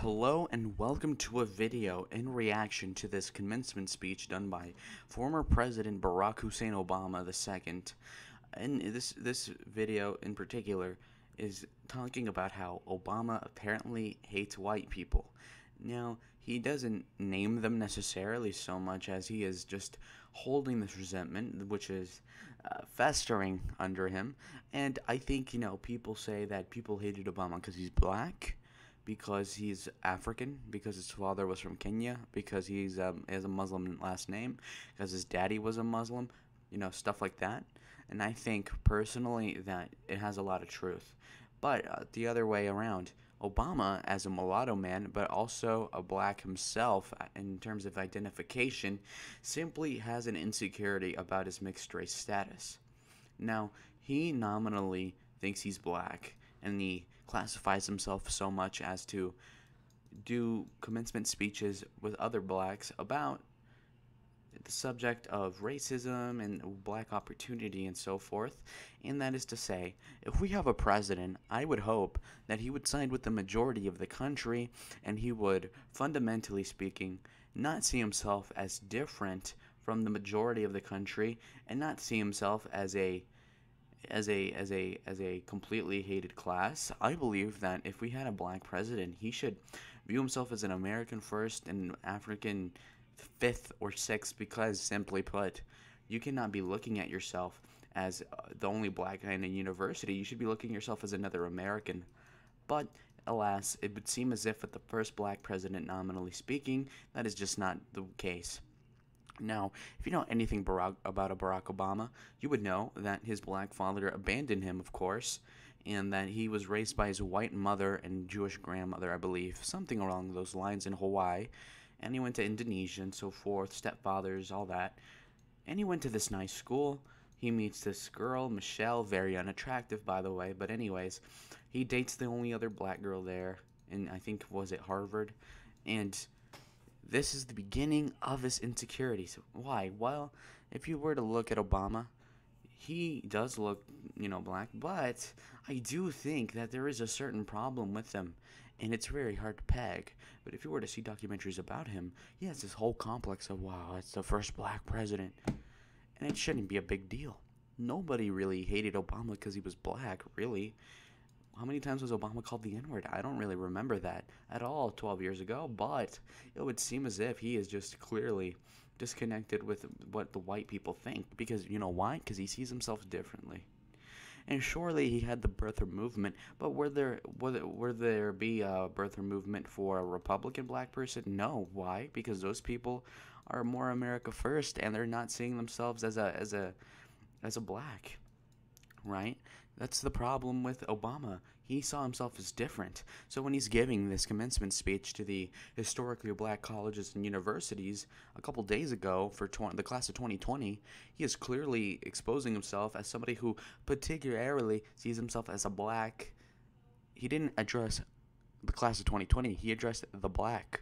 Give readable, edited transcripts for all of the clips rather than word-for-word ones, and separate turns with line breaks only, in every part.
Hello and welcome to a video in reaction to this commencement speech done by former President Barack Hussein Obama II. And this video in particular is talking about how Obama apparently hates white people. Now, he doesn't name them necessarily so much as he is just holding this resentment, which is festering under him. And I think, people say that people hated Obama because he's black, because he's African, because his father was from Kenya, because he has a Muslim last name, because his daddy was a Muslim, stuff like that. And I think personally that it has a lot of truth. But the other way around, Obama, as a mulatto man, but also a black himself in terms of identification, simply has an insecurity about his mixed race status. Now, he nominally thinks he's black, and he classifies himself so much as to do commencement speeches with other blacks about the subject of racism and black opportunity and so forth. And that is to say, if we have a president, I would hope that he would side with the majority of the country, and he would, fundamentally speaking, not see himself as different from the majority of the country, and not see himself as a completely hated class. I believe that if we had a black president, he should view himself as an American first and African fifth or sixth, because, simply put, you cannot be looking at yourself as the only black guy in a university. You should be looking at yourself as another American. But alas, it would seem as if with the first black president, nominally speaking, that is just not the case. Now, if you know anything about Barack Obama, you would know that his black father abandoned him, of course, and that he was raised by his white mother and Jewish grandmother, I believe, something along those lines, in Hawaii. And he went to Indonesia and so forth, stepfathers, all that. And he went to this nice school. He meets this girl, Michelle, very unattractive, by the way, but anyways, he dates the only other black girl there, and I think, was it Harvard? And this is the beginning of his insecurities. Why? Well, if you were to look at Obama, he does look, black, but I do think that there is a certain problem with him, and it's very hard to peg. But if you were to see documentaries about him, he has this whole complex of, wow, it's the first black president, and it shouldn't be a big deal. Nobody really hated Obama because he was black, really. How many times was Obama called the N-word? I don't really remember that at all 12 years ago, but it would seem as if he is just clearly disconnected with what the white people think. Because, you know why? Because he sees himself differently. And surely he had the birther movement, but would there be a birther movement for a Republican black person? No. Why? Because those people are more America first, and they're not seeing themselves as a black, right? That's the problem with Obama. He saw himself as different. So when he's giving this commencement speech to the historically black colleges and universities a couple days ago for the class of 2020, he is clearly exposing himself as somebody who particularly sees himself as a black. He didn't address the class of 2020. He addressed the black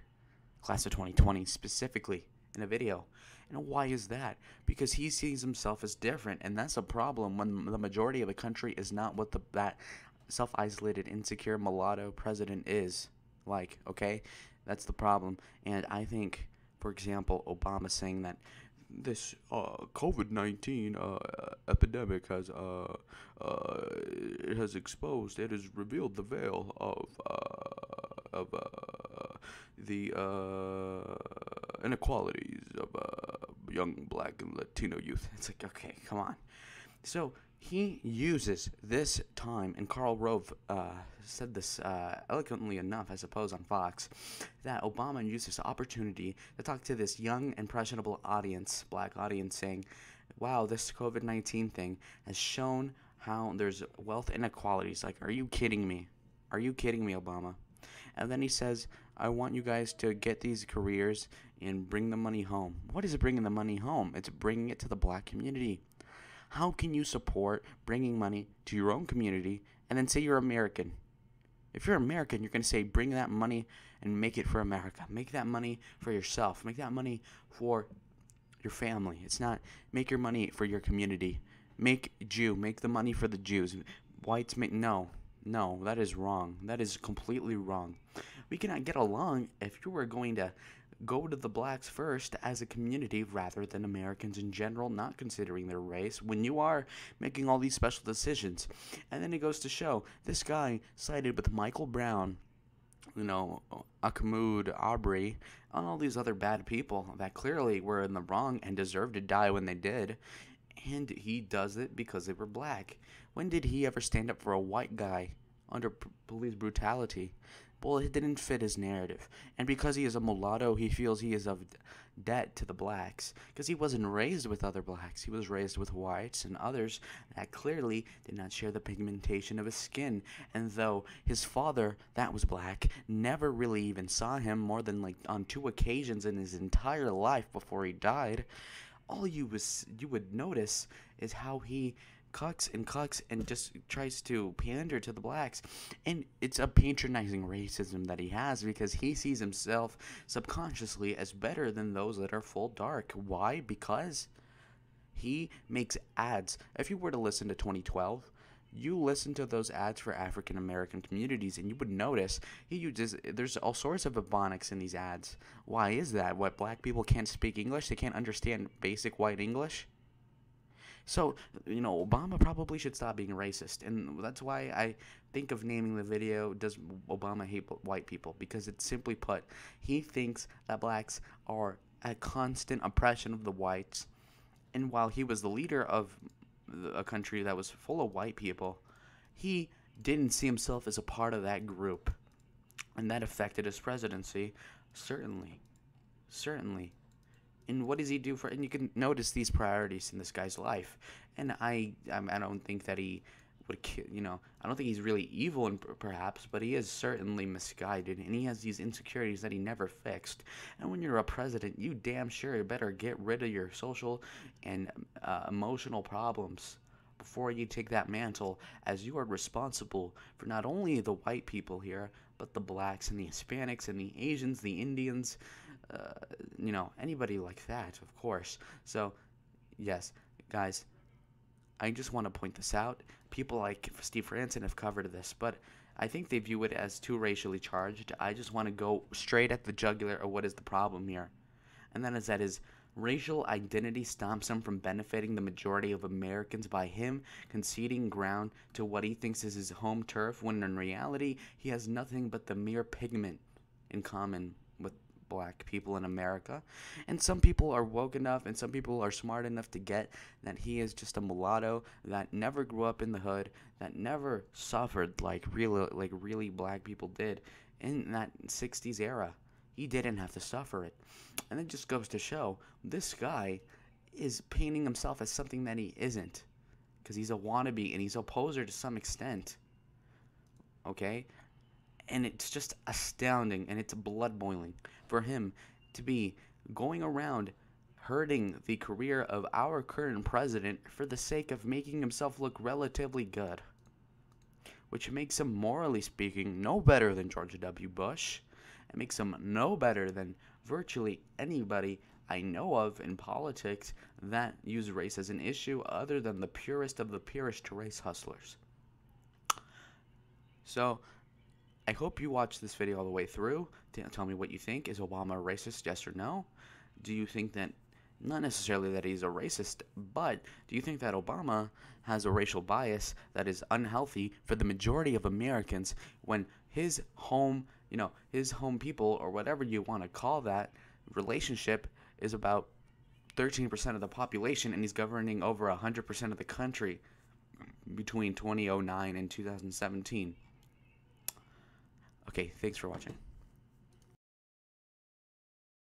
class of 2020 specifically in a video. And why is that? Because he sees himself as different, and that's a problem when the majority of the country is not what that self-isolated, insecure mulatto president is like, okay? That's the problem. And I think, for example, Obama saying that this COVID-19 epidemic has exposed, it has revealed the veil of the inequalities of young black and Latino youth. It's like, okay, come on. So he uses this time, and Karl Rove said this eloquently enough, I suppose, on Fox, that Obama used this opportunity to talk to this young, impressionable audience, black audience, saying, wow, this COVID-19 thing has shown how there's wealth inequalities. Like, are you kidding me? Are you kidding me, Obama? And then he says, I want you guys to get these careers and bring the money home. What is bringing the money home? It's bringing it to the black community. How can you support bringing money to your own community and then say you're American? If you're American, you're going to say bring that money and make it for America. Make that money for yourself. Make that money for your family. It's not make your money for your community. Make the money for the Jews. Whites make, no, that is wrong. That is completely wrong. We cannot get along if you are going to go to the blacks first as a community rather than Americans in general, not considering their race, when you are making all these special decisions. And then it goes to show this guy sided with Michael Brown, Akamud, Aubrey, and all these other bad people that clearly were in the wrong and deserved to die when they did. And he does it because they were black. When did he ever stand up for a white guy under police brutality? Well, it didn't fit his narrative. And because he is a mulatto, he feels he is of debt to the blacks. Because he wasn't raised with other blacks. He was raised with whites and others that clearly did not share the pigmentation of his skin. And though his father, that was black, never really even saw him more than like on 2 occasions in his entire life before he died, all you would notice is how he cucks and just tries to pander to the blacks. And it's a patronizing racism that he has because he sees himself subconsciously as better than those that are full dark. Why? Because he makes ads. If you were to listen to 2012, you listen to those ads for African American communities and you would notice there's all sorts of ebonics in these ads. Why is that? What, black people can't speak English? They can't understand basic white English? So, Obama probably should stop being racist. And that's why I think of naming the video, Does Obama Hate White People? Because it's simply put, he thinks that blacks are a constant oppression of the whites. And while he was the leader of a country that was full of white people, he didn't see himself as a part of that group. And that affected his presidency, certainly. Certainly. And what does he do for? And you can notice these priorities in this guy's life. And I don't think that he would, I don't think he's really evil, and perhaps, but he is certainly misguided, and he has these insecurities that he never fixed. And when you're a president, you damn sure better get rid of your social and emotional problems before you take that mantle, as you are responsible for not only the white people here, but the blacks and the Hispanics and the Asians, the Indians, anybody like that, of course. So, yes, guys, I just want to point this out. People like Steve Franson have covered this, but I think they view it as too racially charged. I just want to go straight at the jugular of what is the problem here. And that is that his racial identity stops him from benefiting the majority of Americans by him conceding ground to what he thinks is his home turf, when in reality he has nothing but the mere pigment in common with black people in America. And some people are woke enough and some people are smart enough to get that he is just a mulatto that never grew up in the hood, that never suffered like really black people did in that 60s era. He didn't have to suffer it. And it just goes to show this guy is painting himself as something that he isn't, because he's a wannabe and he's a poser to some extent. Okay? And it's just astounding, and it's blood boiling for him to be going around hurting the career of our current president for the sake of making himself look relatively good, which makes him, morally speaking, no better than George W. Bush. It makes him no better than virtually anybody I know of in politics that use race as an issue, other than the purest of the purest race hustlers. So, I hope you watch this video all the way through. Tell me what you think. Is Obama a racist, yes or no? Do you think that, not necessarily that he's a racist, but do you think that Obama has a racial bias that is unhealthy for the majority of Americans, when his home, his home people, or whatever you want to call that relationship, is about 13% of the population, and he's governing over 100% of the country between 2009 and 2017? Okay, thanks for watching.